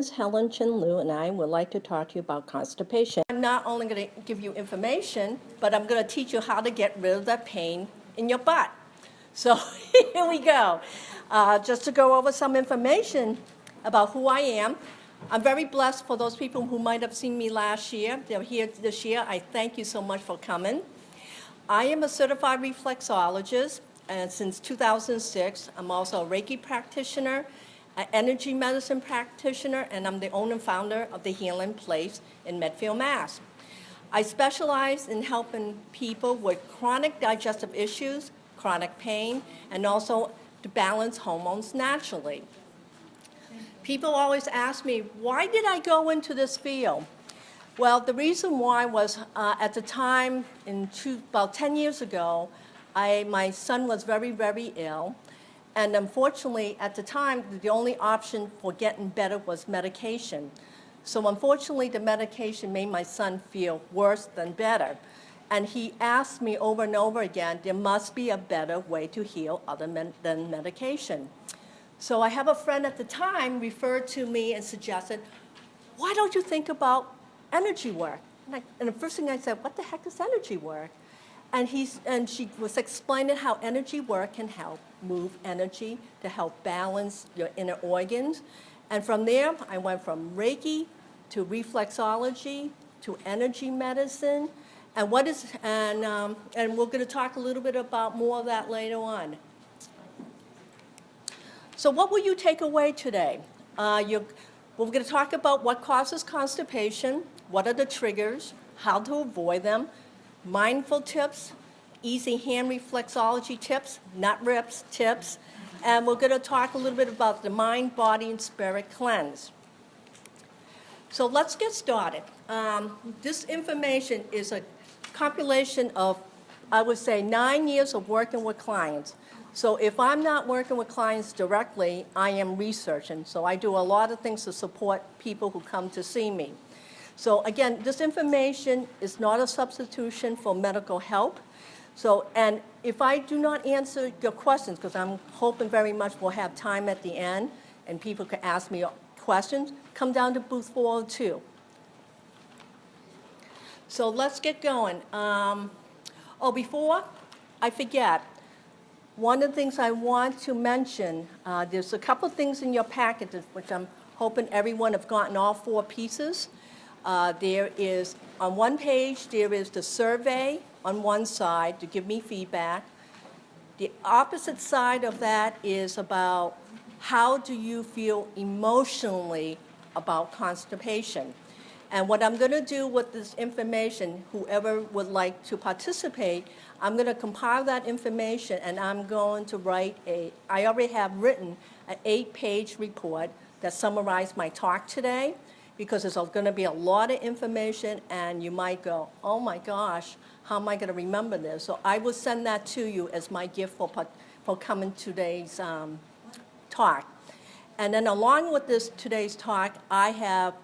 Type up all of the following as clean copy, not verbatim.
is Helen Chin Lui, and I would like to talk to you about constipation. I'm not only going to give you information, but I'm going to teach you how to get rid of that pain in your butt. So here we go. Just to go over some information about who I am. I'm very blessed for those people who might have seen me last year. They're here this year. I thank you so much for coming. I am a certified reflexologist, and since 2006, I'm also a Reiki practitioner, an energy medicine practitioner, and I'm the owner and founder of the Healing Place in Medfield, Mass. I specialize in helping people with chronic digestive issues, chronic pain, and also to balance hormones naturally. People always ask me, why did I go into this field? Well, the reason why was at the time, about 10 years ago, my son was very, very ill. And unfortunately, at the time, the only option for getting better was medication. So unfortunately, the medication made my son feel worse than better. And he asked me over and over again, there must be a better way to heal other than medication. So I have a friend at the time referred to me and suggested, why don't you think about energy work? And the first thing I said, what the heck is energy work? And she was explaining how energy work can help move energy to help balance your inner organs. And from there, I went from Reiki to reflexology to energy medicine. And we're going to talk a little bit about more of that later on. So what will you take away today? We're going to talk about what causes constipation, what are the triggers, how to avoid them, mindful tips, easy hand reflexology tips, not rips, tips, and we're going to talk a little bit about the mind, body, and spirit cleanse. So let's get started. This information is a compilation of, I would say, 9 years of working with clients. So if I'm not working with clients directly, I am researching. So I do a lot of things to support people who come to see me. So again, this information is not a substitution for medical help. So, and if I do not answer your questions, because I'm hoping very much we'll have time at the end and people can ask me questions, come down to booth 402. So let's get going. Before I forget, one of the things I want to mention, there's a couple of things in your packet which I'm hoping everyone have gotten all 4 pieces. There is, on one page, there is the survey on one side to give me feedback. The opposite side of that is about how do you feel emotionally about constipation. And what I'm going to do with this information, whoever would like to participate, I'm going to compile that information and I'm going to write I already have written an 8-page report that summarizes my talk today, because there's going to be a lot of information and you might go, oh my gosh, how am I going to remember this? So I will send that to you as my gift for coming to today's talk. And then along with today's talk, I have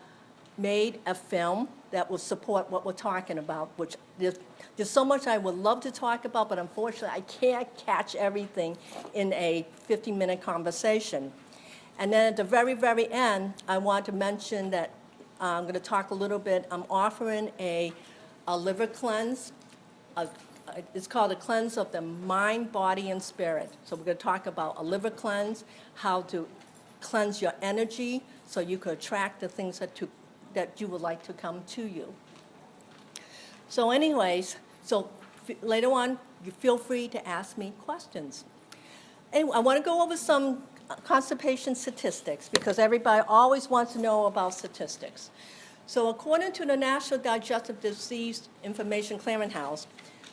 made a film that will support what we're talking about, which there's so much I would love to talk about, but unfortunately I can't catch everything in a 50-minute conversation. And then at the very, very end, I want to mention that I'm going to talk a little bit. I'm offering a liver cleanse. It's called a cleanse of the mind, body, and spirit. So we're going to talk about a liver cleanse, how to cleanse your energy so you could attract the things that you would like to come to you. So anyways, later on, you feel free to ask me questions. Anyway, I want to go over some constipation statistics because everybody always wants to know about statistics. So according to the National Digestive Disease Information Clearinghouse,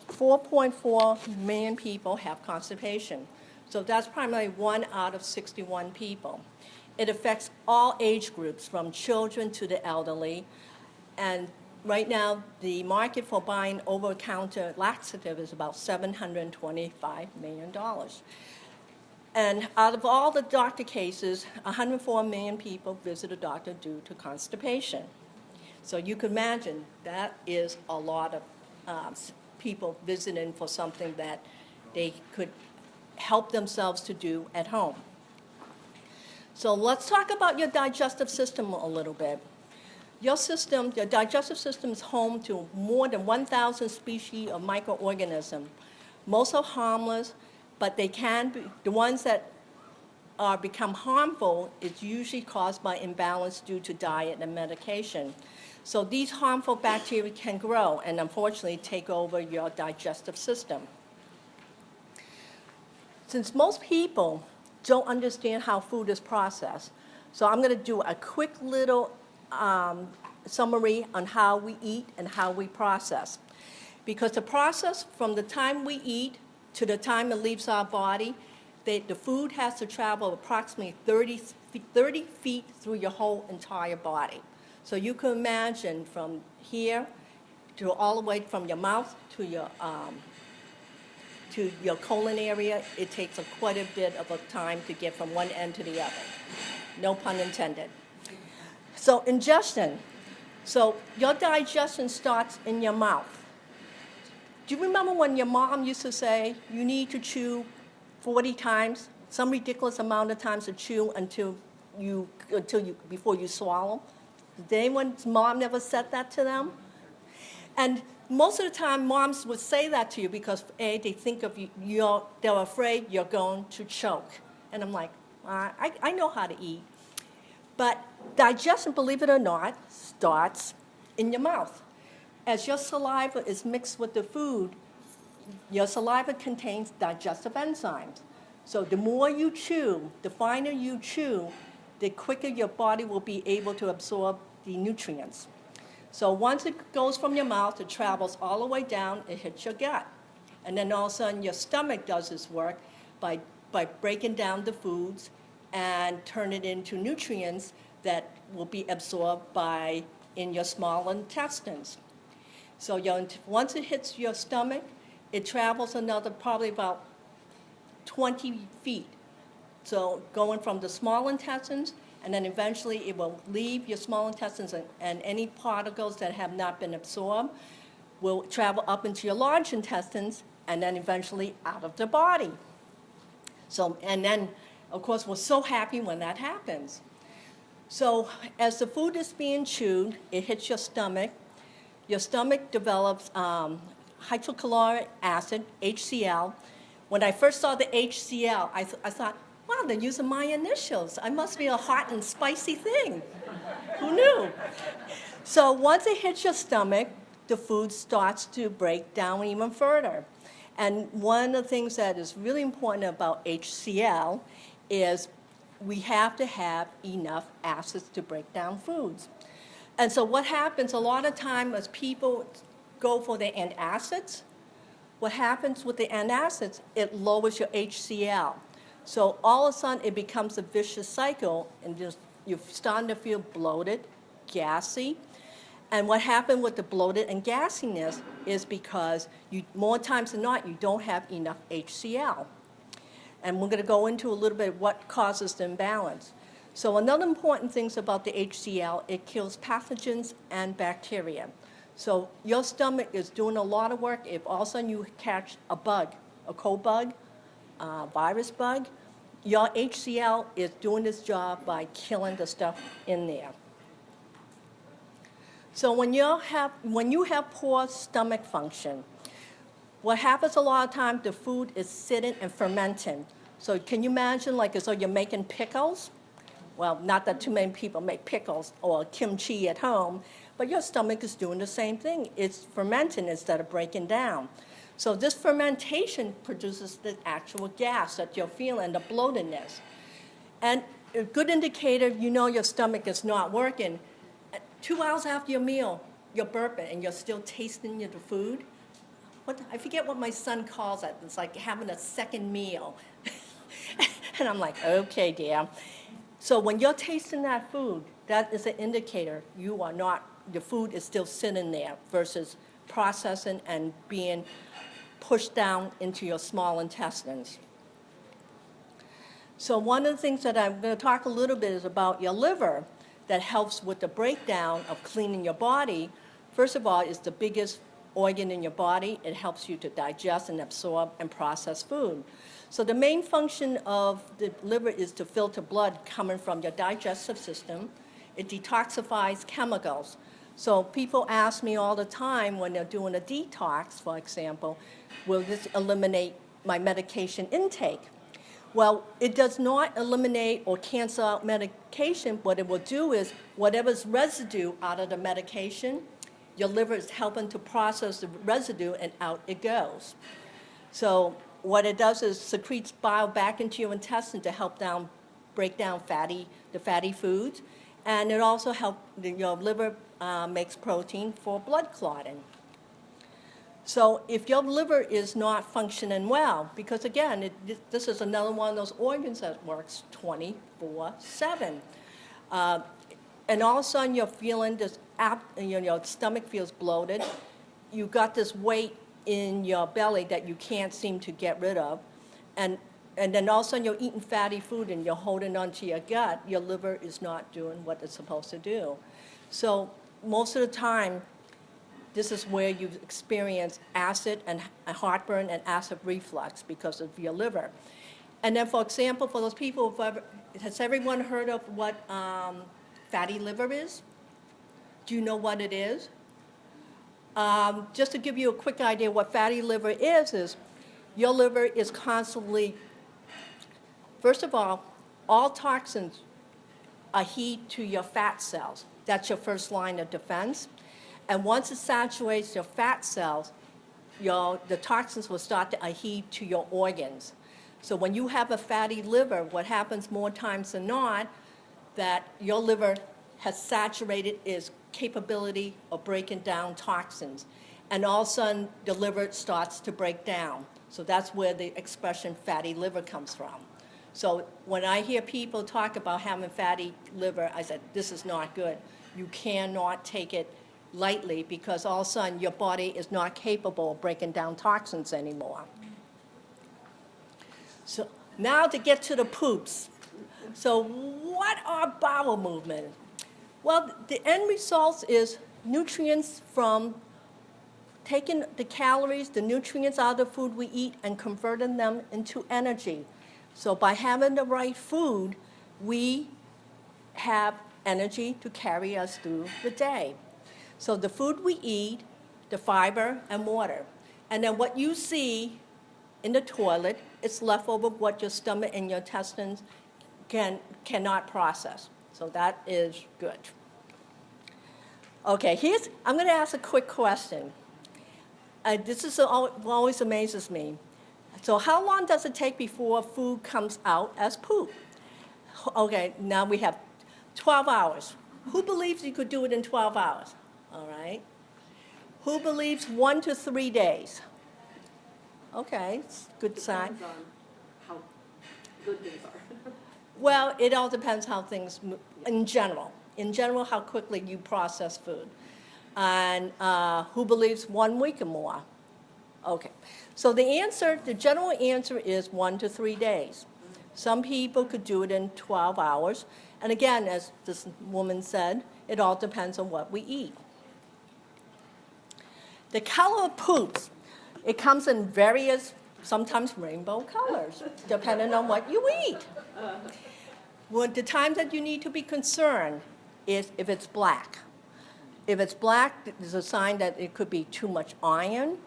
4.4 million people have constipation. So that's primarily 1 out of 61 people. It affects all age groups, from children to the elderly. And right now, the market for buying over-the-counter laxative is about $725 million. And out of all the doctor cases, 104 million people visit a doctor due to constipation. So you can imagine that is a lot of people visiting for something that they could help themselves to do at home. So let's talk about your digestive system a little bit. Your digestive system is home to more than 1,000 species of microorganisms. Most are harmless, but they can be, the ones that become harmful is usually caused by imbalance due to diet and medication. So these harmful bacteria can grow and unfortunately take over your digestive system. Since most people don't understand how food is processed, so I'm going to do a quick little summary on how we eat and how we process. Because the process from the time we eat to the time it leaves our body, the food has to travel approximately 30 feet through your whole entire body. So you can imagine from here to all the way from your mouth to your colon area, it takes quite a bit of a time to get from one end to the other. No pun intended. So ingestion. So your digestion starts in your mouth. Do you remember when your mom used to say, you need to chew 40 times, some ridiculous amount of times to chew before you swallow? Did anyone's mom never said that to them? And most of the time, moms would say that to you because, A, they think of you, they're afraid you're going to choke. And I'm like, I know how to eat. But digestion, believe it or not, starts in your mouth. As your saliva is mixed with the food, your saliva contains digestive enzymes. So the more you chew, the finer you chew, the quicker your body will be able to absorb the nutrients. So once it goes from your mouth, it travels all the way down, it hits your gut. And then all of a sudden your stomach does its work by breaking down the foods and turn it into nutrients that will be absorbed in your small intestines. So once it hits your stomach, it travels another probably about 20 feet. So going from the small intestines, and then eventually it will leave your small intestines, and any particles that have not been absorbed will travel up into your large intestines, and then eventually out of the body. So, and then, of course, we're so happy when that happens. So as the food is being chewed, it hits your stomach. Your stomach develops hydrochloric acid, HCl. When I first saw the HCl, I thought, wow, they're using my initials. I must be a hot and spicy thing. Who knew? So once it hits your stomach, the food starts to break down even further. And one of the things that is really important about HCl is we have to have enough acids to break down foods. And so what happens a lot of time as people go for the antacids, what happens with the antacids, it lowers your HCl. So all of a sudden, it becomes a vicious cycle, and you're starting to feel bloated, gassy. And what happened with the bloated and gassiness is because more times than not, you don't have enough HCl. And we're going to go into a little bit what causes the imbalance. So another important thing about the HCl, it kills pathogens and bacteria. So your stomach is doing a lot of work. If all of a sudden you catch a bug, a cold bug, virus bug, your HCl is doing this job by killing the stuff in there. So when you have poor stomach function, what happens a lot of times, the food is sitting and fermenting. So can you imagine like as though you're making pickles? Well, not that too many people make pickles or kimchi at home, but your stomach is doing the same thing. It's fermenting instead of breaking down. So this fermentation produces the actual gas that you're feeling, the bloatedness. And a good indicator, you know your stomach is not working. 2 hours after your meal, you're burping and you're still tasting the food. I forget what my son calls it. It's like having a second meal. And I'm like, okay, dear. So when you're tasting that food, that is an indicator the food is still sitting there versus processing and being pushed down into your small intestines. So one of the things that I'm going to talk a little bit is about your liver that helps with the breakdown of cleaning your body. First of all, is the biggest organ in your body. It helps you to digest and absorb and process food. So the main function of the liver is to filter blood coming from your digestive system. It detoxifies chemicals. So people ask me all the time when they're doing a detox, for example, will this eliminate my medication intake? Well, it does not eliminate or cancel out medication. What it will do is whatever's residue out of the medication, your liver is helping to process the residue and out it goes. So what it does is secretes bile back into your intestine to help break down the fatty foods. And it also helps your liver makes protein for blood clotting. So if your liver is not functioning well, because again, this is another one of those organs that works 24/7. And all of a sudden you're feeling this, your stomach feels bloated. You've got this weight in your belly that you can't seem to get rid of. And then all of a sudden you're eating fatty food and you're holding onto your gut. Your liver is not doing what it's supposed to do. So most of the time, this is where you experience acid and heartburn and acid reflux because of your liver. And then, for example, for those people, has everyone heard of what fatty liver is? Do you know what it is? Just to give you a quick idea what fatty liver is your liver is constantly, first of all toxins adhere to your fat cells. That's your first line of defense. And once it saturates your fat cells, the toxins will start to adhere to your organs. So when you have a fatty liver, what happens more times than not, that your liver has saturated its capability of breaking down toxins. And all of a sudden, the liver starts to break down. So that's where the expression fatty liver comes from. So when I hear people talk about having fatty liver, I said, this is not good. You cannot take it lightly because all of a sudden your body is not capable of breaking down toxins anymore. So now to get to the poops. So what are bowel movements? Well, the end result is nutrients from taking the calories, the nutrients out of the food we eat and converting them into energy. So by having the right food, we have energy to carry us through the day. So the food we eat, the fiber, and water. And then what you see in the toilet, it's leftover what your stomach and your intestines cannot process. So that is good. Okay, I'm going to ask a quick question. This always amazes me. So how long does it take before food comes out as poop? Okay, now we have 12 hours. Who believes you could do it in 12 hours? All right. Who believes 1 to 3 days? Okay, it's a good sign. Depends on how good things are. Well, it all depends how things move in general. In general, how quickly you process food. And who believes 1 week or more? Okay. So the general answer is 1 to 3 days. Some people could do it in 12 hours. And again, as this woman said, it all depends on what we eat. The color of poops, it comes in various, sometimes rainbow colors, depending on what you eat. Well, the time that you need to be concerned is if it's black. If it's black, there's a sign that it could be too much iron,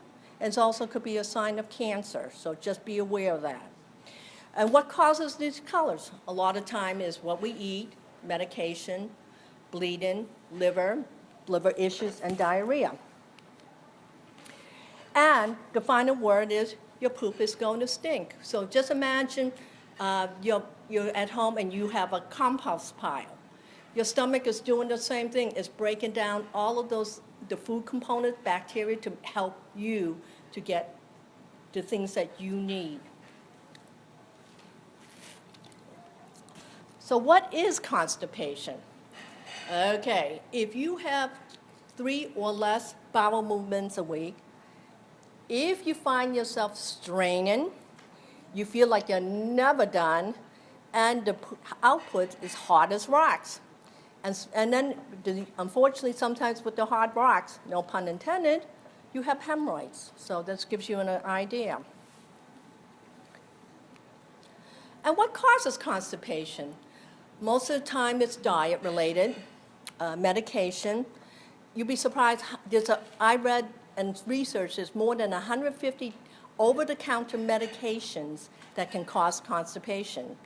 and it also could be a sign of cancer, so just be aware of that. And what causes these colors? A lot of time is what we eat, medication, bleeding, liver issues, and diarrhea. And the final word is your poop is going to stink. So just imagine you're at home and you have a compost pile. Your stomach is doing the same thing. It's breaking down all of the food components, bacteria, to help you to get the things that you need. So what is constipation? Okay, if you have 3 or less bowel movements a week, if you find yourself straining, you feel like you're never done, and the output is hard as rocks. And then, unfortunately, sometimes with the hard rocks, no pun intended, you have hemorrhoids. So this gives you an idea. And what causes constipation? Most of the time it's diet related, medication. You'd be surprised, I read and researched there's more than 150 over-the-counter medications that can cause constipation.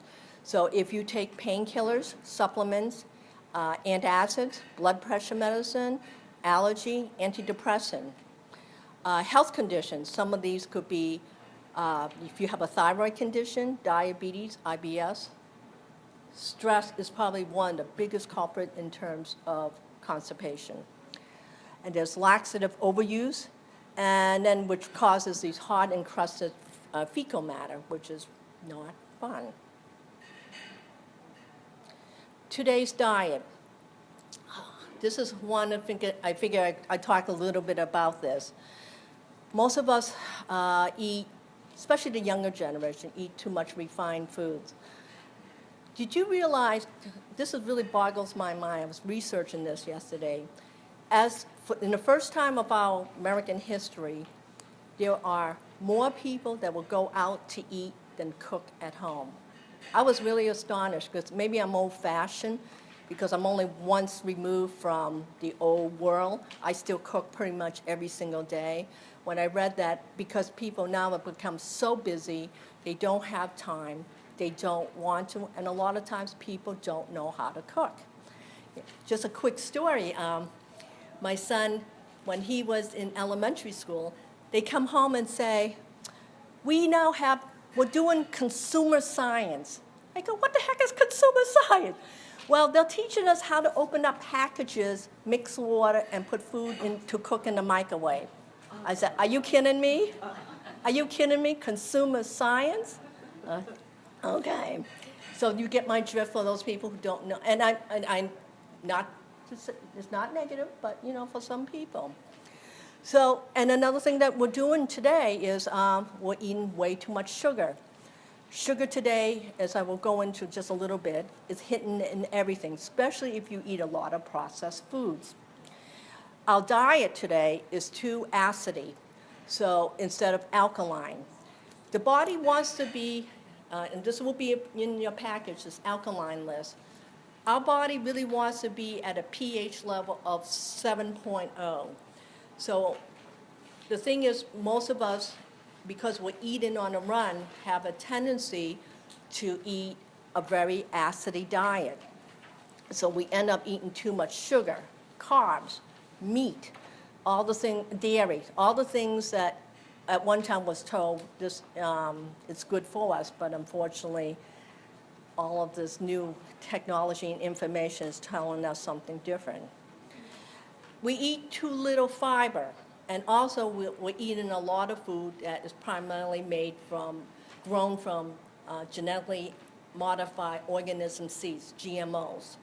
So if you take painkillers, supplements, antacids, blood pressure medicine, allergy, antidepressant. Health conditions, some of these could be if you have a thyroid condition, diabetes, IBS. Stress is probably one of the biggest culprits in terms of constipation. And there's laxative overuse, and then which causes these hard encrusted fecal matter, which is not fun. Today's diet. This is one I figure I talk a little bit about this. Most of us eat, especially the younger generation, eat too much refined foods. Did you realize, this really boggles my mind, I was researching this yesterday, in the first time of our American history, there are more people that will go out to eat than cook at home. I was really astonished, because maybe I'm old-fashioned, because I'm only once removed from the old world. I still cook pretty much every single day. When I read that, because people now have become so busy, they don't have time, they don't want to, and a lot of times people don't know how to cook. Just a quick story. My son, when he was in elementary school, they come home and say, we're doing consumer science. I go, what the heck is consumer science? Well, they're teaching us how to open up packages, mix water, and put food in to cook in the microwave. I said, are you kidding me? Are you kidding me? Consumer science? Okay. So you get my drift for those people who don't know. And I'm not, it's not negative, but for some people. So, and another thing that we're doing today is we're eating way too much sugar. Sugar today, as I will go into just a little bit, is hidden in everything, especially if you eat a lot of processed foods. Our diet today is too acidy, so instead of alkaline. The body wants to be, and this will be in your package, this alkaline list. Our body really wants to be at a pH level of 7.0. So the thing is, most of us, because we're eating on a run, have a tendency to eat a very acidy diet. So we end up eating too much sugar, carbs, meat, all the things, dairy, all the things that at one time was told this it's good for us, but unfortunately, all of this new technology and information is telling us something different. We eat too little fiber, and also we're eating a lot of food that is primarily grown from genetically modified organism seeds, GMOs.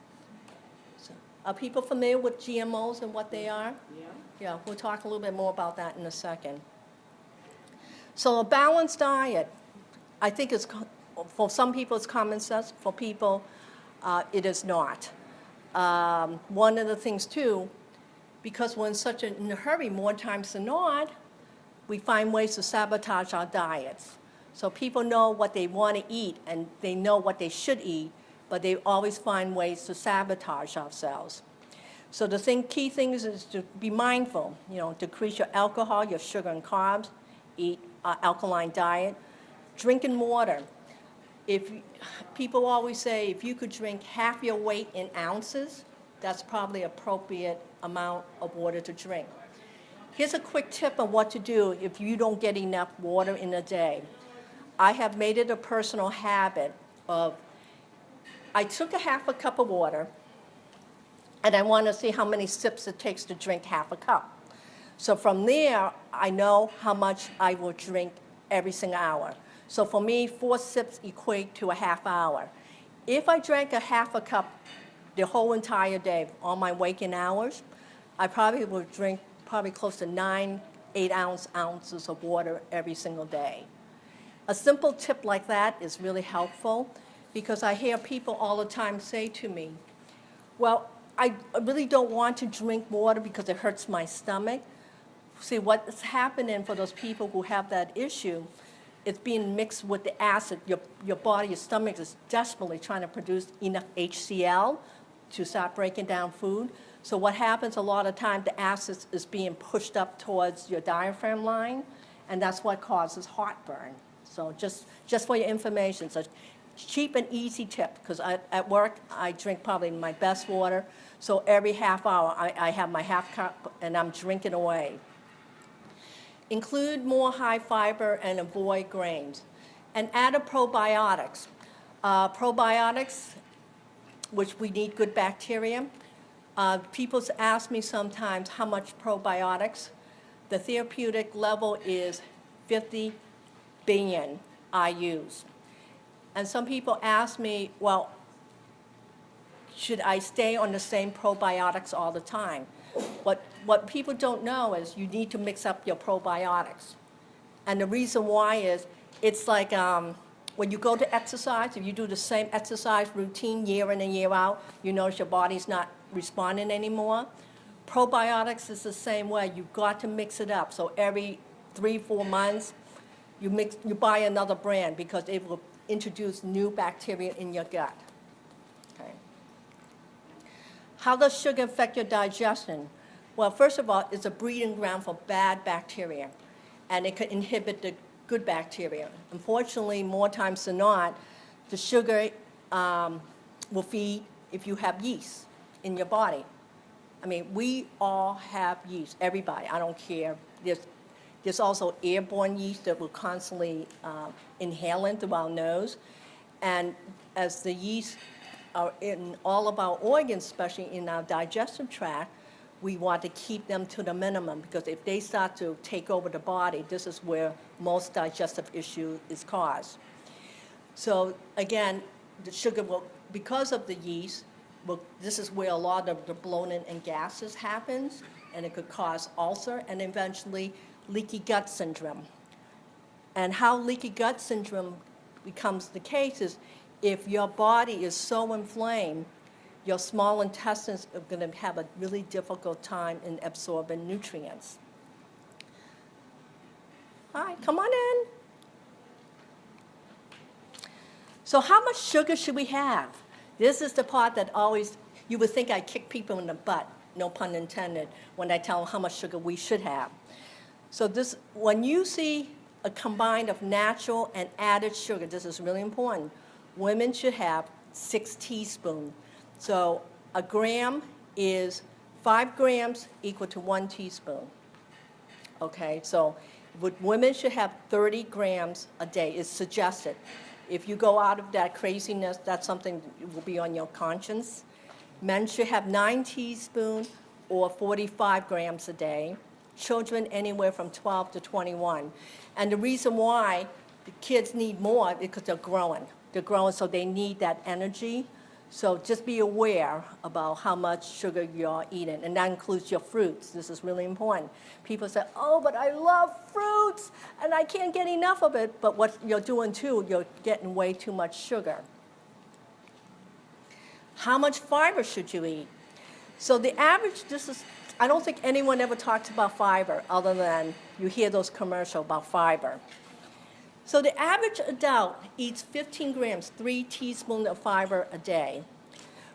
So, are people familiar with GMOs and what they are? Yeah. Yeah, we'll talk a little bit more about that in a second. So a balanced diet, I think for some people it's common sense, for people it is not. One of the things too, because we're in a hurry more times than not, we find ways to sabotage our diets. So people know what they want to eat and they know what they should eat, but they always find ways to sabotage ourselves. So the key thing is to be mindful, decrease your alcohol, your sugar and carbs, eat alkaline diet, drinking water. People always say if you could drink half your weight in ounces, that's probably appropriate amount of water to drink. Here's a quick tip on what to do if you don't get enough water in a day. I have made it a personal habit of, I took half a cup of water, and I want to see how many sips it takes to drink half a cup. So from there, I know how much I will drink every single hour. So for me, 4 sips equate to a half hour. If I drank a half a cup the whole entire day, all my waking hours, I probably would drink close to 8 ounces of water every single day. A simple tip like that is really helpful because I hear people all the time say to me, well, I really don't want to drink water because it hurts my stomach. see what's happening for those people who have that issue. It's being mixed with the acid. Your body, your stomach is desperately trying to produce enough HCl to start breaking down food. So what happens a lot of time, the acid is being pushed up towards your diaphragm line, and that's what causes heartburn. So just for your information, so cheap and easy tip, because at work I drink probably my best water. So every half hour I have my half cup and I'm drinking away. Include more high fiber and avoid grains. And add a probiotics. Probiotics, which we need good bacteria. People ask me sometimes how much probiotics. The therapeutic level is 50 billion IUs. And some people ask me, well, should I stay on the same probiotics all the time? What people don't know is you need to mix up your probiotics. And the reason why is it's like when you go to exercise, if you do the same exercise routine year in and year out, you notice your body's not responding anymore. Probiotics is the same way. You've got to mix it up. So every 3-4 months, you buy another brand because it will introduce new bacteria in your gut. Okay. How does sugar affect your digestion? Well, first of all, it's a breeding ground for bad bacteria, and it can inhibit the good bacteria. Unfortunately, more times than not, the sugar will feed if you have yeast in your body. I mean, we all have yeast, everybody, I don't care. There's also airborne yeast that we're constantly inhaling through our nose. And as the yeast are in all of our organs, especially in our digestive tract, we want to keep them to the minimum, because if they start to take over the body, this is where most digestive issue is caused. So again, the sugar will, because of the yeast, this is where a lot of the bloating and gases happens, and it could cause ulcer and eventually leaky gut syndrome. And how leaky gut syndrome becomes the case is if your body is so inflamed, your small intestines are going to have a really difficult time in absorbing nutrients. Hi, come on in. So how much sugar should we have? This is the part that always, you would think I kick people in the butt, no pun intended, when I tell them how much sugar we should have. So this, when you see a combine of natural and added sugar, this is really important. Women should have 6 teaspoons. So a gram is 5 grams equal to 1 teaspoon. Okay, so women should have 30 grams a day. It's suggested. If you go out of that craziness, that's something that will be on your conscience. Men should have 9 teaspoons or 45 grams a day. Children anywhere from 12 to 21. And the reason why the kids need more is because they're growing. They're growing, so they need that energy. So just be aware about how much sugar you're eating, and that includes your fruits. This is really important. People say, oh, but I love fruits, and I can't get enough of it. But what you're doing, too, you're getting way too much sugar. How much fiber should you eat? So the average, I don't think anyone ever talks about fiber other than you hear those commercials about fiber. So the average adult eats 15 grams, 3 teaspoons of fiber a day.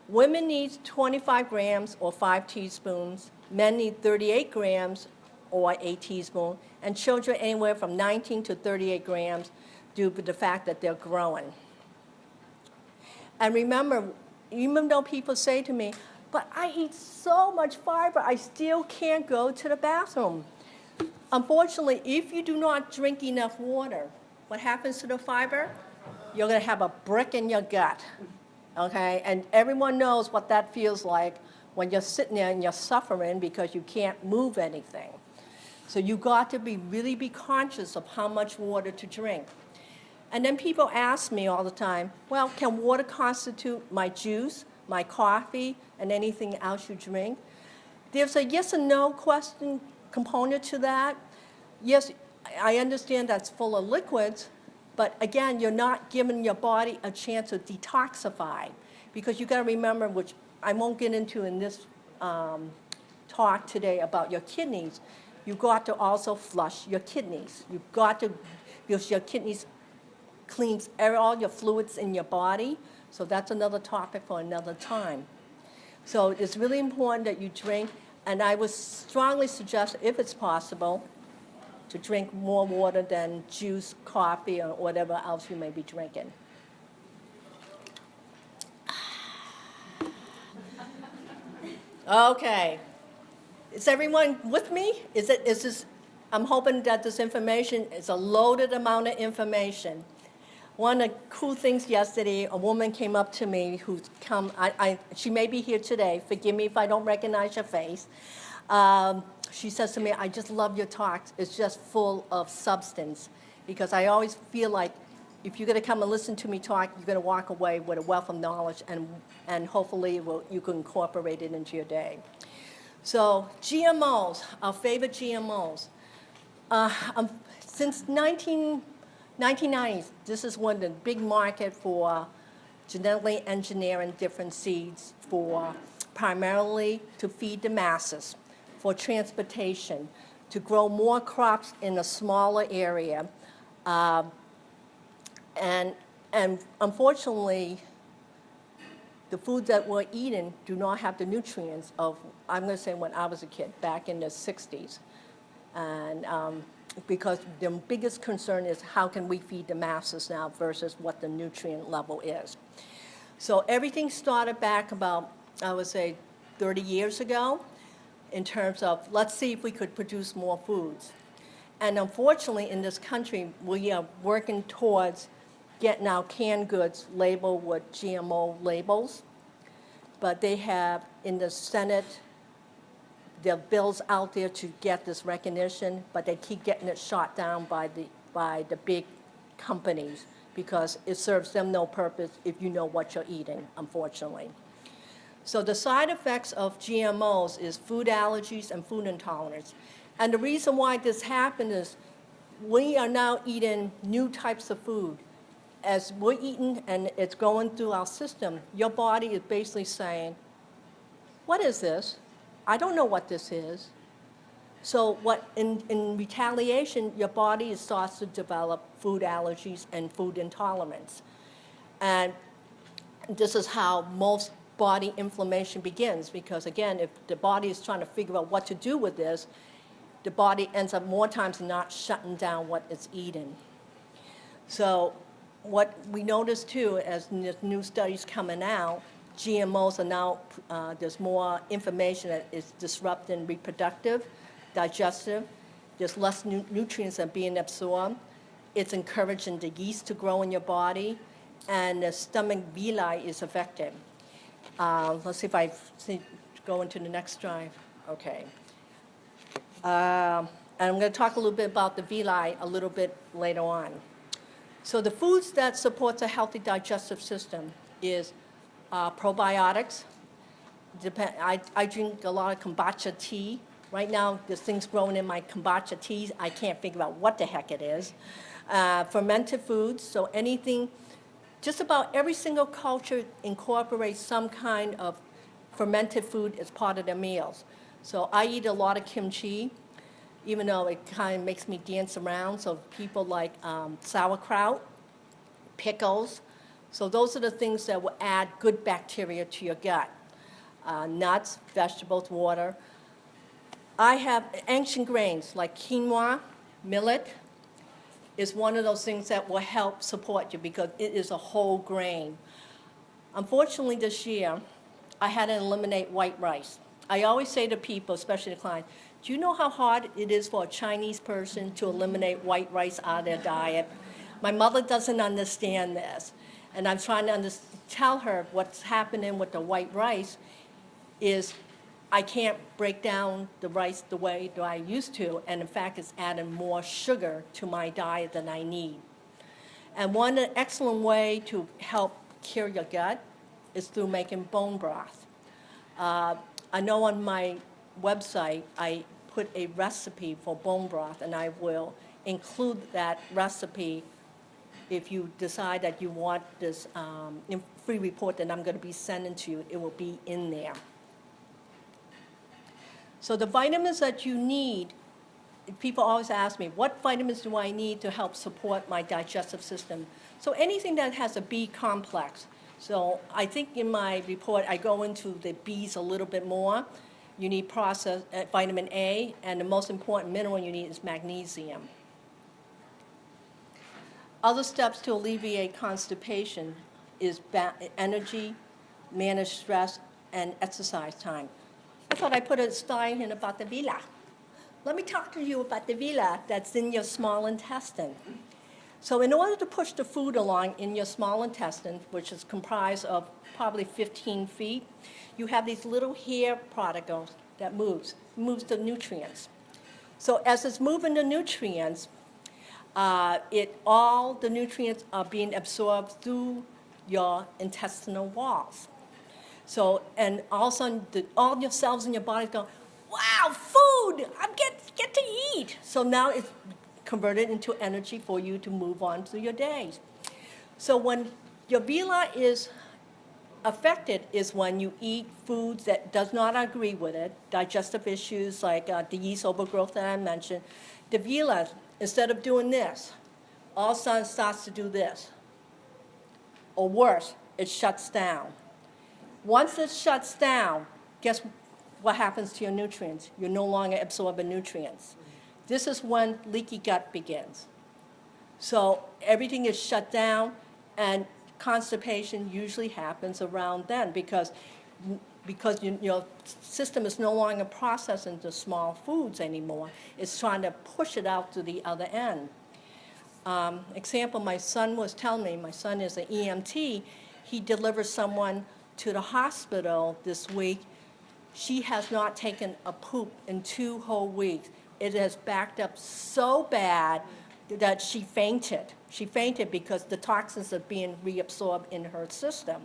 Women need 25 grams or 5 teaspoons. Men need 38 grams or 8 teaspoons. And children anywhere from 19 to 38 grams due to the fact that they're growing. And remember, even though people say to me, but I eat so much fiber, I still can't go to the bathroom. Unfortunately, if you do not drink enough water, what happens to the fiber? You're going to have a brick in your gut, okay? And everyone knows what that feels like when you're sitting there and you're suffering because you can't move anything. So you got to really be conscious of how much water to drink. And then people ask me all the time, well, can water constitute my juice, my coffee, and anything else you drink? There's a yes and no question component to that. Yes, I understand that's full of liquids, but again, you're not giving your body a chance to detoxify, because you got to remember, which I won't get into in this talk today about your kidneys, you've got to also flush your kidneys. You've got to, because your kidneys cleans all your fluids in your body. So that's another topic for another time. So it's really important that you drink, and I would strongly suggest, if it's possible, to drink more water than juice, coffee, or whatever else you may be drinking. Okay. Is everyone with me? Is this, I'm hoping that this information is a loaded amount of information. One of the cool things yesterday, a woman came up to me who's come, she may be here today, forgive me if I don't recognize your face. She says to me, I just love your talks, it's just full of substance. Because I always feel like if you're going to come and listen to me talk, you're going to walk away with a wealth of knowledge, and hopefully you can incorporate it into your day. So GMOs, our favorite GMOs. Since 1990s, this is one of the big market for genetically engineering different seeds for primarily to feed the masses, for transportation, to grow more crops in a smaller area. And unfortunately, the foods that we're eating do not have the nutrients of, I'm going to say when I was a kid, back in the 60s. And because the biggest concern is how can we feed the masses now versus what the nutrient level is. So everything started back about, I would say, 30 years ago in terms of let's see if we could produce more foods. And unfortunately, in this country, we are working towards getting our canned goods labeled with GMO labels. But they have, in the Senate, there are bills out there to get this recognition, but they keep getting it shot down by the big companies because it serves them no purpose if you know what you're eating, unfortunately. So the side effects of GMOs is food allergies and food intolerance. And the reason why this happened is we are now eating new types of food. As we're eating and it's going through our system, your body is basically saying, what is this? I don't know what this is. So what in retaliation, your body starts to develop food allergies and food intolerance. And this is how most body inflammation begins, because again, if the body is trying to figure out what to do with this, the body ends up more times than not shutting down what it's eating. So what we notice too, as new studies coming out, GMOs are now, there's more information that is disrupting reproductive, digestive, there's less nutrients that are being absorbed. It's encouraging the yeast to grow in your body, and the stomach villi is affected. Let's see if I go into the next drive. Okay. And I'm going to talk a little bit about the villi a little bit later on. So the foods that supports a healthy digestive system is probiotics. I drink a lot of kombucha tea. Right now, there's things growing in my kombucha tea. I can't figure out what the heck it is. Fermented foods, so anything, just about every single culture incorporates some kind of fermented food as part of their meals. So I eat a lot of kimchi, even though it kind of makes me dance around. So people like sauerkraut, pickles. So those are the things that will add good bacteria to your gut. Nuts, vegetables, water. I have ancient grains like quinoa, millet is one of those things that will help support you because it is a whole grain. Unfortunately this year, I had to eliminate white rice. I always say to people, especially the clients, do you know how hard it is for a Chinese person to eliminate white rice out of their diet? My mother doesn't understand this. And I'm trying to tell her what's happening with the white rice is I can't break down the rice the way that I used to, and in fact, it's adding more sugar to my diet than I need. And one excellent way to help cure your gut is through making bone broth. I know on my website, I put a recipe for bone broth, and I will include that recipe if you decide that you want this free report that I'm going to be sending to you. It will be in there. So the vitamins that you need people always ask me, what vitamins do I need to help support my digestive system? So anything that has a B complex. So I think in my report, I go into the Bs a little bit more. You need vitamin A, and the most important mineral you need is magnesium. Other steps to alleviate constipation is energy, manage stress, and exercise time. I thought I put a slide in about the villi. Let me talk to you about the villi that's in your small intestine. So in order to push the food along in your small intestine, which is comprised of probably 15 feet, you have these little hair particles that moves the nutrients. So as it's moving the nutrients, all the nutrients are being absorbed through your intestinal walls. So, and all of a sudden, all your cells in your body go, wow, food, I get to eat. So now it's converted into energy for you to move on through your days. So when your villi is affected is when you eat foods that does not agree with it, digestive issues like the yeast overgrowth that I mentioned. The villi, instead of doing this, all of a sudden starts to do this. Or worse, it shuts down. Once it shuts down, guess what happens to your nutrients? You're no longer absorbing nutrients. This is when leaky gut begins. So everything is shut down, and constipation usually happens around then because your system is no longer processing the small foods anymore. It's trying to push it out to the other end. Example, my son was telling me, my son is an EMT, he delivered someone to the hospital this week. She has not taken a poop in 2 whole weeks. It has backed up so bad that she fainted. She fainted because the toxins are being reabsorbed in her system.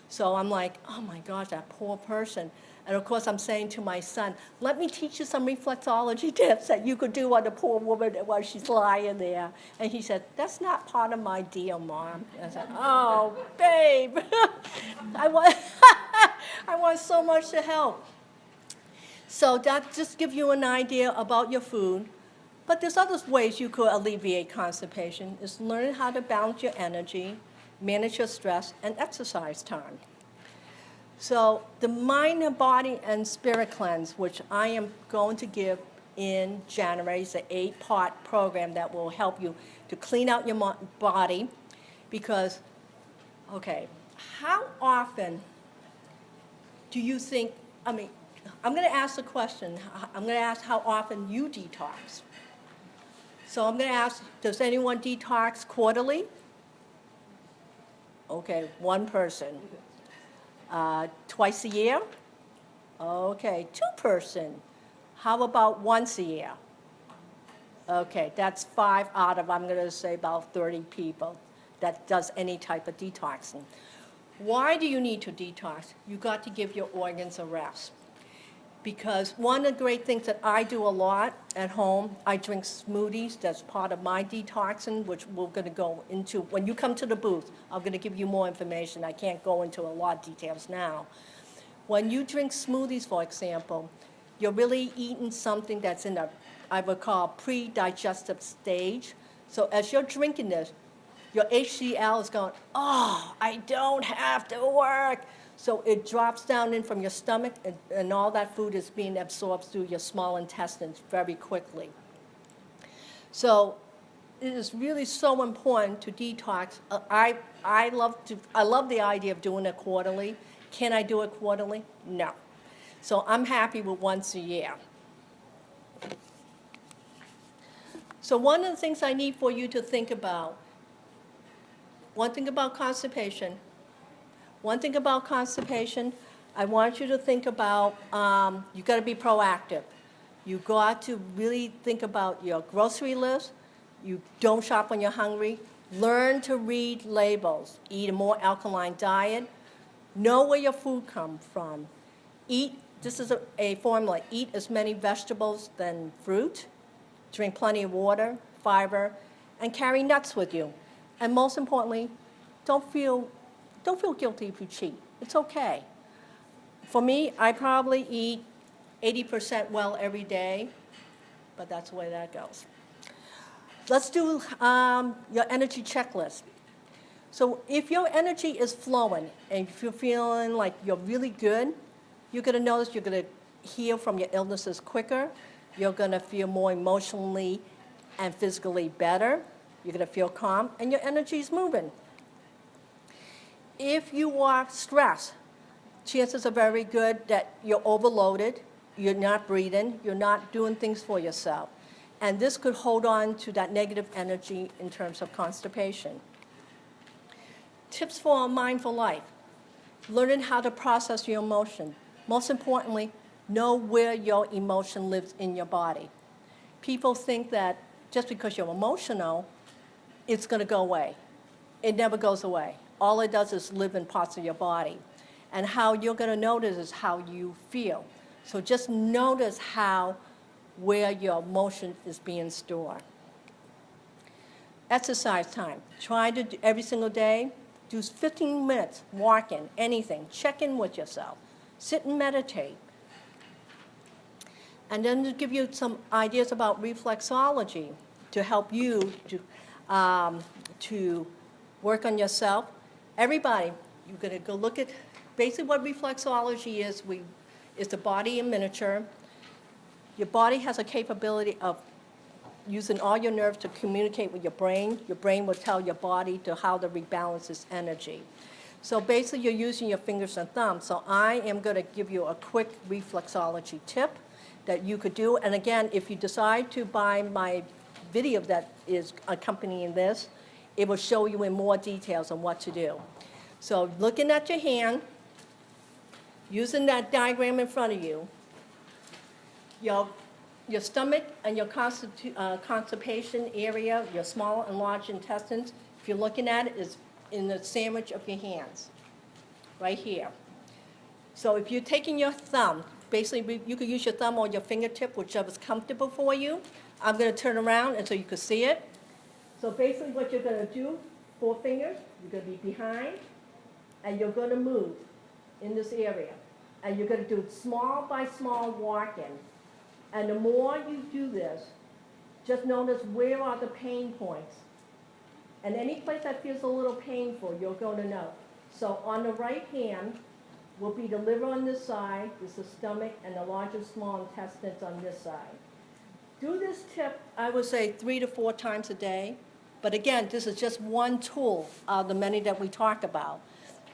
So I'm like, oh my gosh, that poor person. And of course I'm saying to my son, let me teach you some reflexology tips that you could do on the poor woman while she's lying there. And he said, that's not part of my deal, Mom. And I said, oh, babe, I want so much to help. So that just gives you an idea about your food. But there's other ways you could alleviate constipation, is learning how to balance your energy, manage your stress, and exercise time. So the mind and body and spirit cleanse, which I am going to give in January, is an 8-part program that will help you to clean out your body. Because, okay, how often do you think, I'm going to ask the question, I'm going to ask how often you detox. So I'm going to ask, does anyone detox quarterly? Okay, one person. Twice a year? Okay, 2 person. How about once a year? Okay, that's 5 out of, I'm going to say, about 30 people that does any type of detoxing. Why do you need to detox? You got to give your organs a rest. Because one of the great things that I do a lot at home, I drink smoothies. That's part of my detoxing, which we're going to go into. When you come to the booth, I'm going to give you more information. I can't go into a lot of details now. When you drink smoothies, for example, you're really eating something that's in a, I would call, pre-digestive stage. So as you're drinking this, your HCl is going, oh, I don't have to work. So it drops down in from your stomach, and all that food is being absorbed through your small intestines very quickly. So it is really so important to detox. I love the idea of doing it quarterly. Can I do it quarterly? No. So I'm happy with once a year. So one of the things I need for you to think about, one thing about constipation, I want you to think about, you got to be proactive. You got to really think about your grocery list. You don't shop when you're hungry. Learn to read labels. Eat a more alkaline diet. Know where your food comes from. Eat, this is a formula, eat as many vegetables than fruit. Drink plenty of water, fiber, and carry nuts with you. And most importantly, don't feel guilty if you cheat. It's okay. For me, I probably eat 80% well every day, but that's the way that goes. Let's do your energy checklist. So if your energy is flowing and if you're feeling like you're really good, you're going to notice you're going to heal from your illnesses quicker. You're going to feel more emotionally and physically better. You're going to feel calm, and your energy is moving. If you are stressed, chances are very good that you're overloaded, you're not breathing, you're not doing things for yourself. And this could hold on to that negative energy in terms of constipation. Tips for a mindful life. Learning how to process your emotion. Most importantly, know where your emotion lives in your body. People think that just because you're emotional, it's going to go away. It never goes away. All it does is live in parts of your body. And how you're going to notice is how you feel. So just notice where your emotion is being stored. Exercise time. Try to do every single day. Do 15 minutes walking, anything. Check in with yourself. Sit and meditate. And then to give you some ideas about reflexology to help you to work on yourself. Everybody, you're going to go look at basically what reflexology is. It's the body in miniature. Your body has a capability of using all your nerves to communicate with your brain. Your brain will tell your body to how to rebalance its energy. So basically, you're using your fingers and thumbs. So I am going to give you a quick reflexology tip that you could do. And again, if you decide to buy my video that is accompanying this, it will show you in more details on what to do. So looking at your hand, using that diagram in front of you, your stomach and your constipation area, your small and large intestines, if you're looking at it, is in the sandwich of your hands, right here. So if you're taking your thumb, basically you could use your thumb or your fingertip, whichever's comfortable for you. I'm going to turn around and so you can see it. So basically what you're going to do, 4 fingers, you're going to be behind, and you're going to move in this area. And you're going to do small by small walking. And the more you do this, just notice where are the pain points. And any place that feels a little painful, you're going to know. So on the right hand will be the liver on this side, this is the stomach, and the larger small intestines on this side. Do this tip, I would say 3 to 4 times a day. But again, this is just one tool out of the many that we talk about.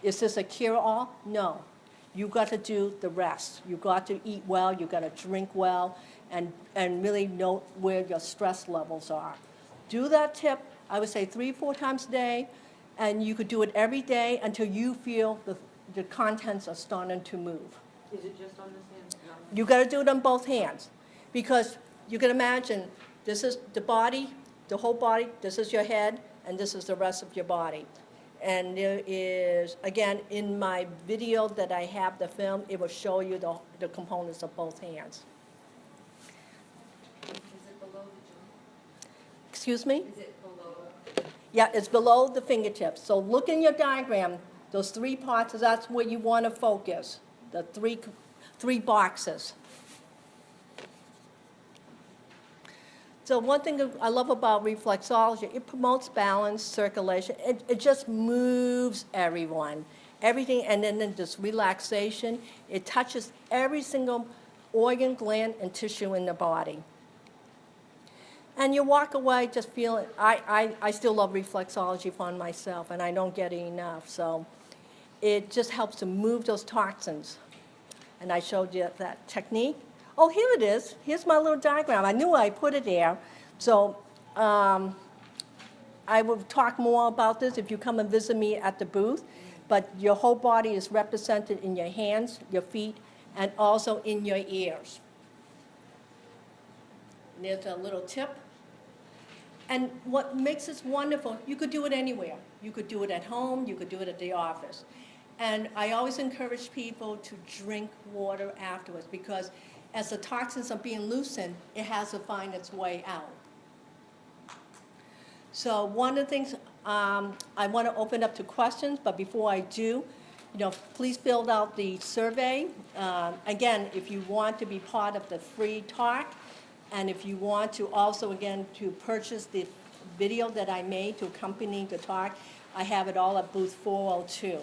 Is this a cure-all? No. You've got to do the rest. You've got to eat well, you've got to drink well, and really know where your stress levels are. Do that tip, I would say 3 or 4 times a day, and you could do it every day until you feel the contents are starting to move. Is it just on this hand? No. You've got to do it on both hands, because you can imagine this is the body, the whole body, this is your head, and this is the rest of your body. And there is, again, in my video that I have the film, it will show you the components of both hands. Is it below the jaw? Excuse me? Is it below? Yeah, it's below the fingertips. So look in your diagram, those 3 parts, that's where you want to focus, the three boxes. So one thing I love about reflexology, it promotes balance, circulation. It just moves everything, and then this relaxation. It touches every single organ, gland, and tissue in the body. And you walk away just feeling, I still love reflexology for myself, and I don't get it enough. So it just helps to move those toxins. And I showed you that technique. Oh, here it is. Here's my little diagram. I knew I put it there. So I will talk more about this if you come and visit me at the booth. But your whole body is represented in your hands, your feet, and also in your ears. And there's a little tip. And what makes this wonderful, you could do it anywhere. You could do it at home. You could do it at the office. And I always encourage people to drink water afterwards, because as the toxins are being loosened, it has to find its way out. So one of the things I want to open up to questions, but before I do, please fill out the survey. Again, if you want to be part of the free talk, And if you want to also, again, to purchase the video that I made to accompany the talk, I have it all at booth 402.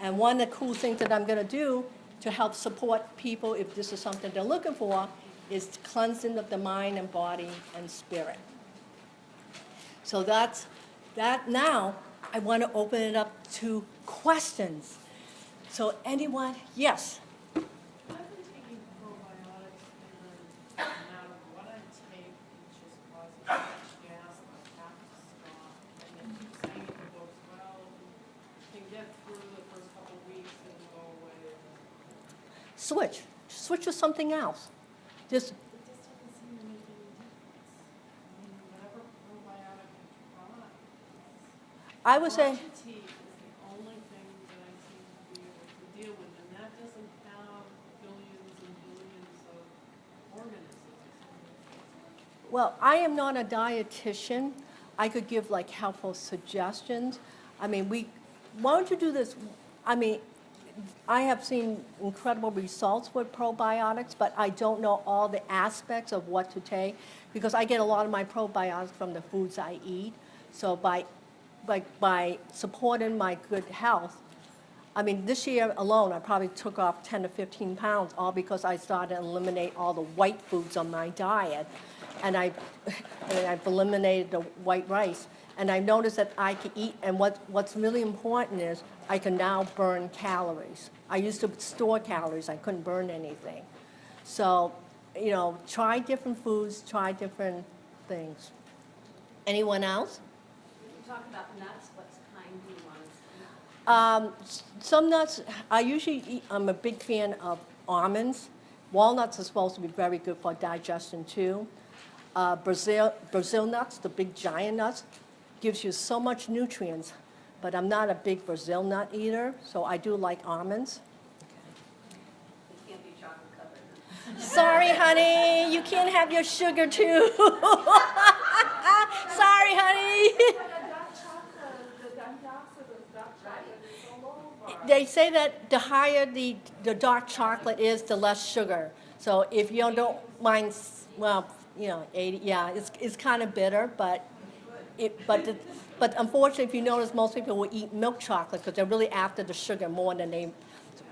And one of the cool things that I'm going to do to help support people, if this is something they're looking for, is cleansing of the mind and body and spirit. So that's that. Now, I want to open it up to questions. So anyone, yes? I've been taking probiotics, and no matter what I take, it just causes so much gas, and I have to stop. And they keep saying in the books, well, you can get through the first couple of weeks and it'll go away. Switch. Switch to something else. Just, It just doesn't seem to make any difference. I mean, whatever probiotic I try, I would say, Orange tea is the only thing that I seem to be able to deal with, and that doesn't have billions and billions of organisms. well, I am not a dietitian. I could give like helpful suggestions. I mean, why don't you do this? I mean, I have seen incredible results with probiotics, but I don't know all the aspects of what to take because I get a lot of my probiotics from the foods I eat. So by supporting my good health, I mean, this year alone, I probably took off 10 to 15 pounds, all because I started to eliminate all the white foods on my diet. And I've eliminated the white rice. And I noticed that I can eat, and what's really important is I can now burn calories. I used to store calories. I couldn't burn anything. So, you know, try different foods, try different things. Anyone else? You talk about nuts, what kind do you want to see? Some nuts, I usually eat, I'm a big fan of almonds. Walnuts are supposed to be very good for digestion too. Brazil nuts, the big giant nuts, gives you so much nutrients, but I'm not a big Brazil nut eater, so I do like almonds. It can't be chocolate covered. Sorry, honey, you can't have your sugar too. Sorry, honey. They say that the higher the dark chocolate is, the less sugar. So if you don't mind, well, you know, 80, yeah, it's kind of bitter, but unfortunately, if you notice, most people will eat milk chocolate because they're really after the sugar more than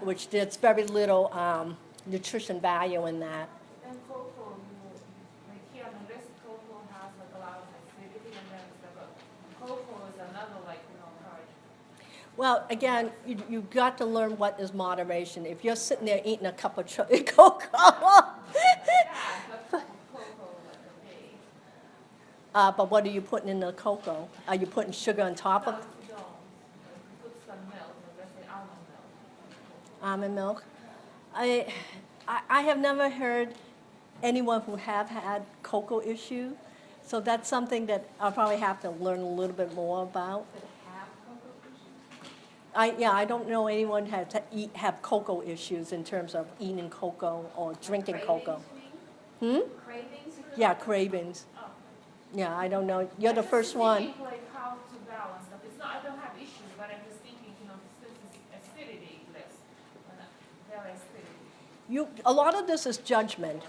which there's very little nutrition value in that. And cocoa, like here on the list, cocoa has like a lot of acidity, and then cocoa is another charge. Well, again, you've got to learn what is moderation. If you're sitting there eating a cup of cocoa, but what are you putting in the cocoa? Are you putting sugar on top of No, put some milk, let's say almond almond milk. milk? I have never heard anyone who have had cocoa issue, so that's something that I'll probably have to learn a little bit more about. I don't know anyone have cocoa issues in terms of eating cocoa or drinking cocoa. Cravings? Yeah, cravings. Yeah, I don't know. You're the first one. Thinking, like how to balance stuff. It's not, I don't have issues, but I'm just thinking, since it's acidity less, very acidity. A lot of this is judgment.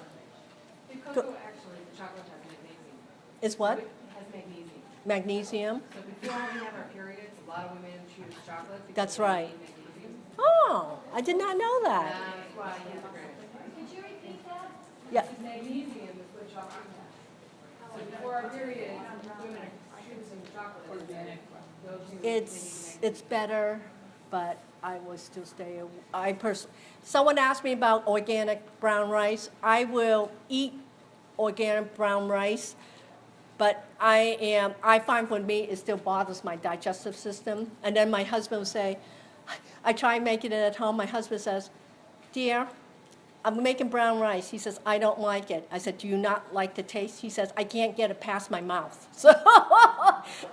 The cocoa, actually, the chocolate has magnesium. Is what? It has magnesium. Magnesium? So before we have our periods, a lot of women choose chocolate because That's they right. need magnesium. Oh, I did not know that. That's why you have to. Could you repeat that? Yeah. Magnesium is what chocolate has. So before our periods, women are choosing chocolate. It's better, but I will still stay. Someone asked me about organic brown rice. I will eat organic brown rice, but I find for me it still bothers my digestive system. And then my husband will say, I try making it at home. My husband says, dear, I'm making brown rice. He says, I don't like it. I said, do you not like the taste? He says, I can't get it past my mouth. So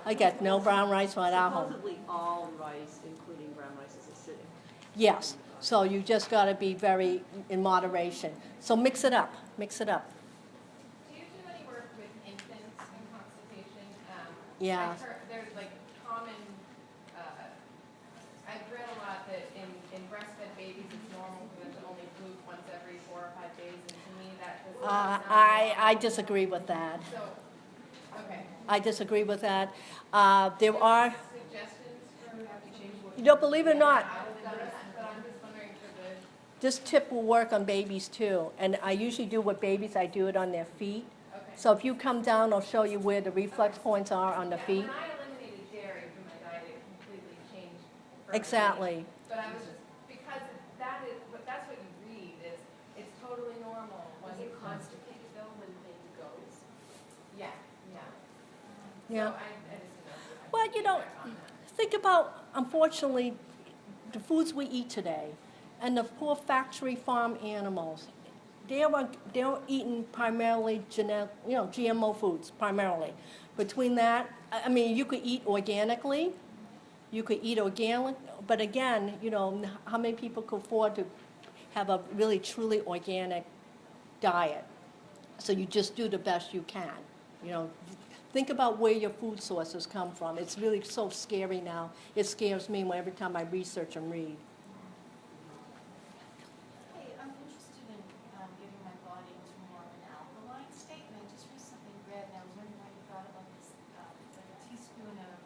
I get no brown rice right at home. Supposedly all rice, including brown rice, is acidic. Yes, so you just got to be very in moderation. So mix it up, mix it up. Do you do any work with infants and constipation? Yeah. I've heard there's like common, I've read a lot that in breastfed babies it's normal for them to only poop once every 4 or 5 days, and to me that does I disagree with that. So, okay. I disagree with that. There are, Suggestions for how to change what? you know, believe it or not, But I'm just wondering for the, this tip will work on babies too. And I usually do with babies, I do it on their feet. okay. So if you come down, I'll show you where the reflex points are on the Yeah, feet. when I eliminated dairy from my diet, it completely changed. for me. Exactly. But I was just, Because that's what you read, is it's totally normal when Was you it constipated though when baby goes? Yeah, yeah. Yeah. So I just, Well, you know, think about, unfortunately, the foods we eat today and the poor factory farm animals. They're eating primarily GMO foods, primarily. Between that, I mean, you could eat organically, but again, you know, how many people could afford to have a really truly organic diet? So you just do the best you can, you know. Think about where your food sources come from. It's really so scary now. It scares me every time I research and read. Hey, I'm interested in getting my body into more of an alkaline state, and I just recently read, and I was wondering what you thought about this, like a teaspoon of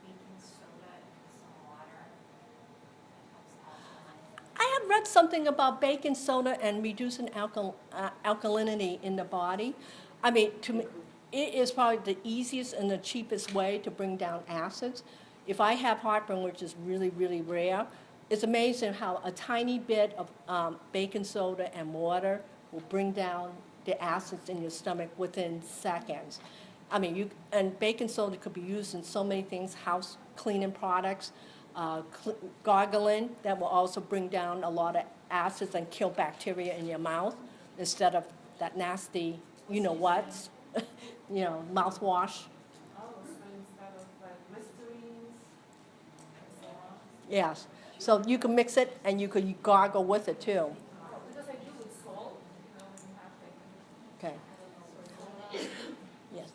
baking soda and some water that helps alkaline. I have read something about baking soda and reducing alkalinity in the body. I mean, to me, it is probably the easiest and the cheapest way to bring down acids. If I have heartburn, which is really, really rare, it's amazing how a tiny bit of baking soda and water will bring down the acids in your stomach within seconds. I mean, and baking soda could be used in so many things, house cleaning products, gargling, that will also bring down a lot of acids and kill bacteria in your mouth instead of that nasty, you-know-what, mouthwash. Oh, so instead of like Listerines and so on. Yes. So you can mix it and you could gargle with it too. because I do with salt, when you have like, Okay. Yes.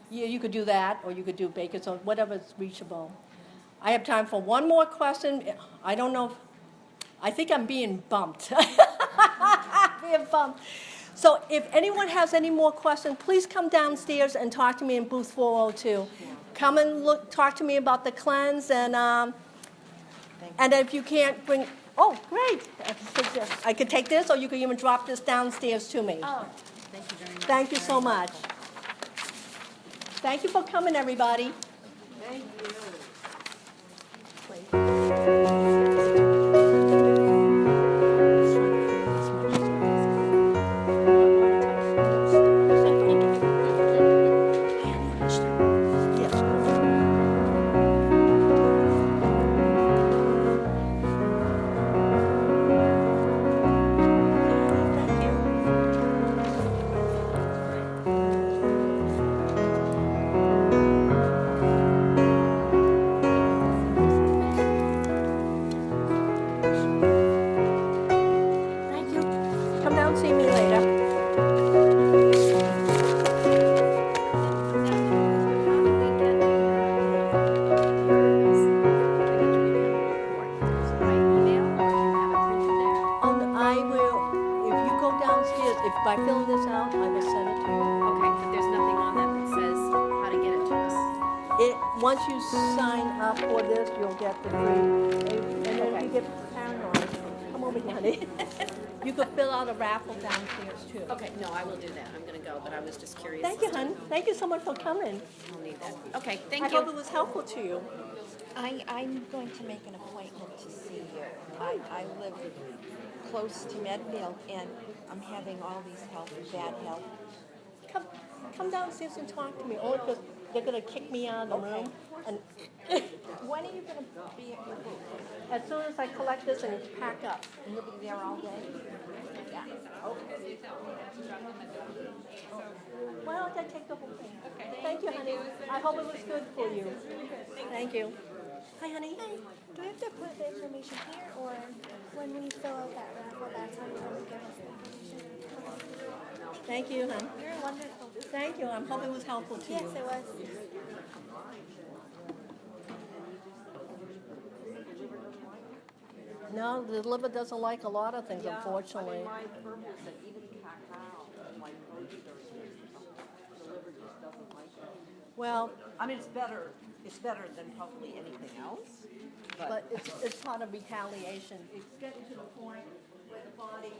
Yeah, you could do that, or you could do baking soda, whatever's reachable. I have time for one more question. I don't know. I think I'm being bumped. Being bumped. So if anyone has any more questions, please come downstairs and talk to me in booth 402. Come and talk to me about the cleanse, and if you can't bring, oh, great. I could take this, or you could even drop this downstairs to me. Oh, thank you very much. Thank you so Very much. Thank you for coming, everybody. Thank you. Thank you. Come down and see me later. I will, if you go downstairs, if by filling this out, I will send it to you. Okay, but there's nothing on that that says how to get it to us. Once you sign up for this, you'll get the free. And then if you get paranoid, come over here, honey. You could fill out a raffle downstairs too. Okay, no, I will do that. I'm gonna go, but I was just curious. Thank you, hon. Thank you so much for coming. I'll need that. Okay, I thank hope it you. was helpful to you. I'm going to make an appointment to see you. I live close to Medfield, and I'm having all these bad health. Come downstairs and talk to me, only because they're going to kick me out of the room. And When are you going to be at your booth? as soon as I collect this and pack up. And you'll be there all day? Yeah. Why don't I take the whole thing? Okay. Thank you, honey. I hope it was good for you. Thank you. Hi, honey. Hi, do we have to put the information here, or when we fill out that raffle, that's how you're going to give us the information? Thank you, hon. You're wonderful. Thank you. I hope it was helpful to Yes, you. it was. No, the liver doesn't like a lot of things, unfortunately. My purpose, and even Well, I mean, it's better than probably anything else. but it's part of retaliation. It's getting to the point where the body,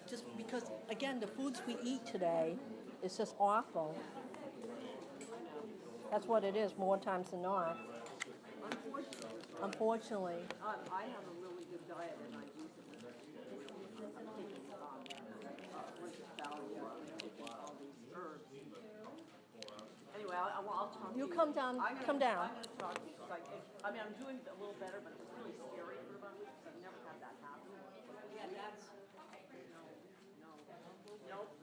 just because, again, the foods we eat today is just awful. That's what it is, more times than not. Unfortunately. I have a really good diet and I use it. I'm taking salad, all these herbs. Anyway, I'll talk to you. You come down, come down. I'm going to talk to you. Like, I mean, I'm doing a little better, but it was really scary for about a week because I've never had that happen. Yeah, that's... No. Nope.